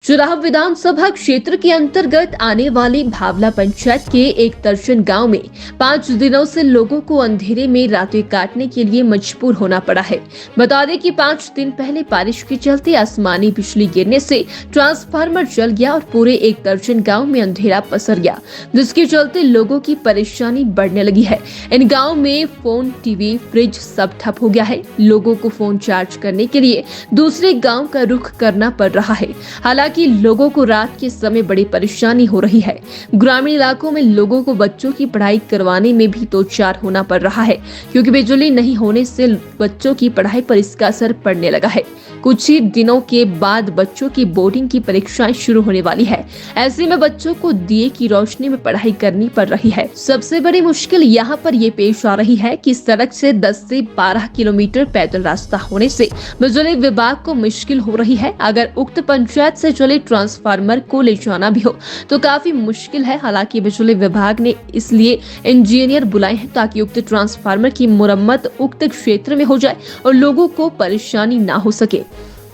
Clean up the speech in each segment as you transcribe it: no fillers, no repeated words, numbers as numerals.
चुराह विधानसभा क्षेत्र के अंतर्गत आने वाली भावला पंचायत के एक दर्जन गांव में 5 दिनों से लोगों को अंधेरे में रातें काटने के लिए मजबूर होना पड़ा है। बता दें कि 5 दिन पहले बारिश के चलते आसमानी बिजली गिरने से ट्रांसफार्मर जल गया और पूरे एक दर्जन गाँव में अंधेरा पसर गया, जिसके चलते लोगों की परेशानी बढ़ने लगी है। इन गाँव में फोन, टीवी, फ्रिज सब ठप हो गया है। लोगों को फोन चार्ज करने के लिए दूसरे गाँव का रुख करना पड़ रहा है। हालांकि लोगों को रात के समय बड़ी परेशानी हो रही है। ग्रामीण इलाकों में लोगों को बच्चों की पढ़ाई करवाने में भी दो चार होना पड़ रहा है, क्योंकि बिजली नहीं होने से बच्चों की पढ़ाई पर इसका असर पड़ने लगा है। कुछ ही दिनों के बाद बच्चों की बोर्डिंग की परीक्षाएं शुरू होने वाली है। ऐसे में बच्चों को दिए की रोशनी में पढ़ाई करनी पड़ रही है। सबसे बड़ी मुश्किल यहाँ पर ये पेश आ रही है कि सड़क से 10 से 12 किलोमीटर पैदल रास्ता होने से बिजली विभाग को मुश्किल हो रही है। अगर उक्त पंचायत से चले ट्रांसफार्मर को ले जाना भी हो तो काफी मुश्किल है। हालांकि बिजली विभाग ने इसलिए इंजीनियर बुलाए हैं ताकि उक्त ट्रांसफार्मर की मुरम्मत उक्त क्षेत्र में हो जाए और लोगों को परेशानी ना हो सके।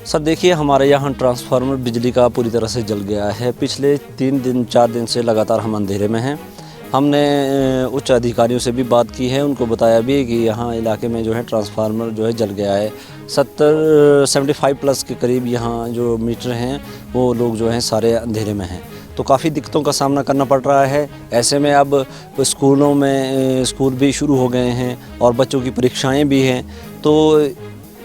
सर देखिए, हमारे यहाँ ट्रांसफार्मर बिजली का पूरी तरह से जल गया है। पिछले 4 दिन से लगातार हम अंधेरे में हैं। हमने उच्च अधिकारियों से भी बात की है, उनको बताया भी है कि यहाँ इलाके में जो है ट्रांसफार्मर जो है जल गया है। 75 प्लस के करीब यहाँ जो मीटर हैं वो लोग जो हैं सारे अंधेरे में हैं, तो काफ़ी दिक्कतों का सामना करना पड़ रहा है। ऐसे में अब स्कूलों में स्कूल भी शुरू हो गए हैं और बच्चों की परीक्षाएं भी हैं, तो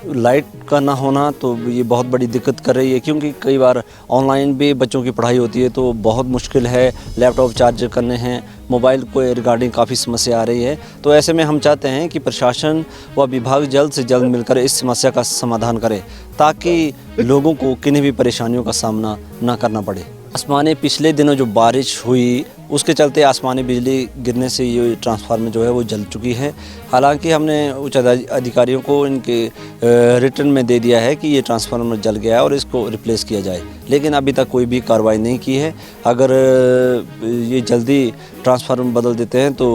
लाइट का ना होना तो ये बहुत बड़ी दिक्कत कर रही है, क्योंकि कई बार ऑनलाइन भी बच्चों की पढ़ाई होती है तो बहुत मुश्किल है। लैपटॉप चार्ज करने हैं, मोबाइल को रिगार्डिंग काफ़ी समस्या आ रही है। तो ऐसे में हम चाहते हैं कि प्रशासन व विभाग जल्द से जल्द मिलकर इस समस्या का समाधान करे, ताकि लोगों को किन्हीं भी परेशानियों का सामना ना करना पड़े। आसमानी पिछले दिनों जो बारिश हुई उसके चलते आसमानी बिजली गिरने से ये ट्रांसफार्मर जो है वो जल चुकी है। हालांकि हमने उच्च अधिकारियों को इनके रिटर्न में दे दिया है कि ये ट्रांसफार्मर जल गया है और इसको रिप्लेस किया जाए, लेकिन अभी तक कोई भी कार्रवाई नहीं की है। अगर ये जल्दी ट्रांसफार्मर बदल देते हैं तो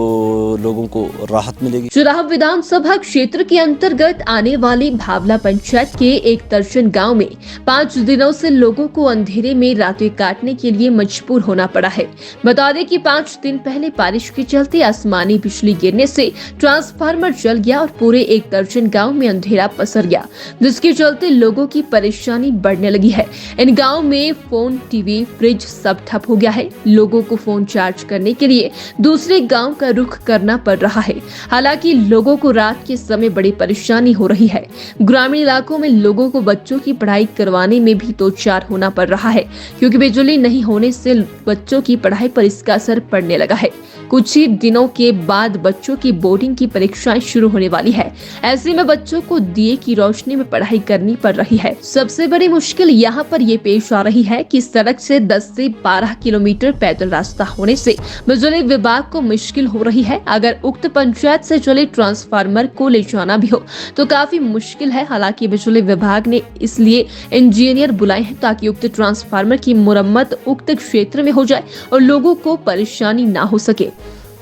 लोगों को राहत मिलेगी। चुराह विधानसभा क्षेत्र के अंतर्गत आने वाली भावला पंचायत के एक दर्जन गाँव में 5 दिनों से लोगों को अंधेरे में रातें काटने के लिए मजबूर होना पड़ा है। बता दें कि 5 दिन पहले बारिश के चलते आसमानी बिजली गिरने से ट्रांसफार्मर जल गया और पूरे एक दर्जन गाँव में अंधेरा पसर गया, जिसके चलते लोगों की परेशानी बढ़ने लगी है। इन गाँव में फोन, टीवी, फ्रिज सब ठप हो गया है। लोगों को फोन चार्ज करने के लिए दूसरे गांव का रुख करना पड़ रहा है। हालांकि लोगों को रात के समय बड़ी परेशानी हो रही है। ग्रामीण इलाकों में लोगों को बच्चों की पढ़ाई करवाने में भी दो चार होना पड़ रहा है, क्योंकि बिजली नहीं होने से बच्चों की पढ़ाई पर इसका असर पड़ने लगा है। कुछ ही दिनों के बाद बच्चों की बोर्डिंग की परीक्षाएं शुरू होने वाली है। ऐसे में बच्चों को दिए की रोशनी में पढ़ाई करनी पड़ रही है। सबसे बड़ी मुश्किल यहाँ पर ये पेश आ रही है कि सड़क से 10 से 12 किलोमीटर पैदल रास्ता होने से बिजली विभाग को मुश्किल हो रही है। अगर उक्त पंचायत से चले ट्रांसफार्मर को ले जाना भी हो तो काफी मुश्किल है। हालांकि बिजली विभाग ने इसलिए इंजीनियर बुलाए हैं ताकि उक्त ट्रांसफार्मर की मुरम्मत उक्त क्षेत्र में हो जाए और लोगों को परेशानी ना हो सके।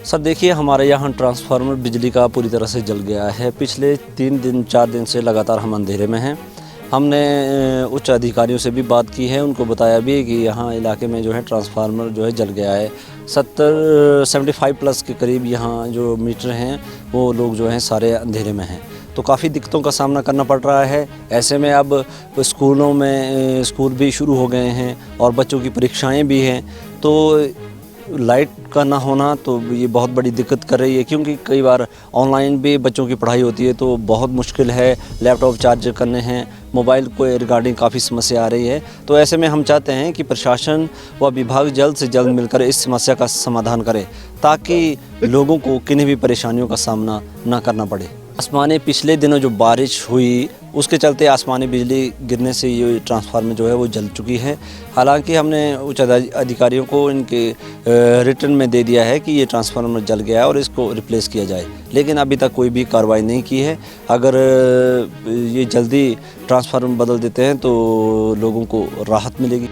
सर देखिए, हमारे यहाँ ट्रांसफार्मर बिजली का पूरी तरह से जल गया है। पिछले 4 दिन से लगातार हम अंधेरे में हैं। हमने उच्च अधिकारियों से भी बात की है, उनको बताया भी है कि यहाँ इलाके में जो है ट्रांसफार्मर जो है जल गया है। 75 प्लस के करीब यहाँ जो मीटर हैं वो लोग जो हैं सारे अंधेरे में हैं, तो काफ़ी दिक्कतों का सामना करना पड़ रहा है। ऐसे में अब स्कूलों में स्कूल भी शुरू हो गए हैं और बच्चों की परीक्षाएं भी हैं, तो लाइट का ना होना तो ये बहुत बड़ी दिक्कत कर रही है, क्योंकि कई बार ऑनलाइन भी बच्चों की पढ़ाई होती है तो बहुत मुश्किल है। लैपटॉप चार्ज करने हैं, मोबाइल को रिगार्डिंग काफ़ी समस्या आ रही है। तो ऐसे में हम चाहते हैं कि प्रशासन व विभाग जल्द से जल्द मिलकर इस समस्या का समाधान करे, ताकि लोगों को किन्हीं भी परेशानियों का सामना ना करना पड़े। आसमानी पिछले दिनों जो बारिश हुई उसके चलते आसमानी बिजली गिरने से ये ट्रांसफार्मर जो है वो जल चुकी है। हालांकि हमने उच्च अधिकारियों को इनके रिटर्न में दे दिया है कि ये ट्रांसफार्मर जल गया है और इसको रिप्लेस किया जाए, लेकिन अभी तक कोई भी कार्रवाई नहीं की है। अगर ये जल्दी ट्रांसफार्मर बदल देते हैं तो लोगों को राहत मिलेगी।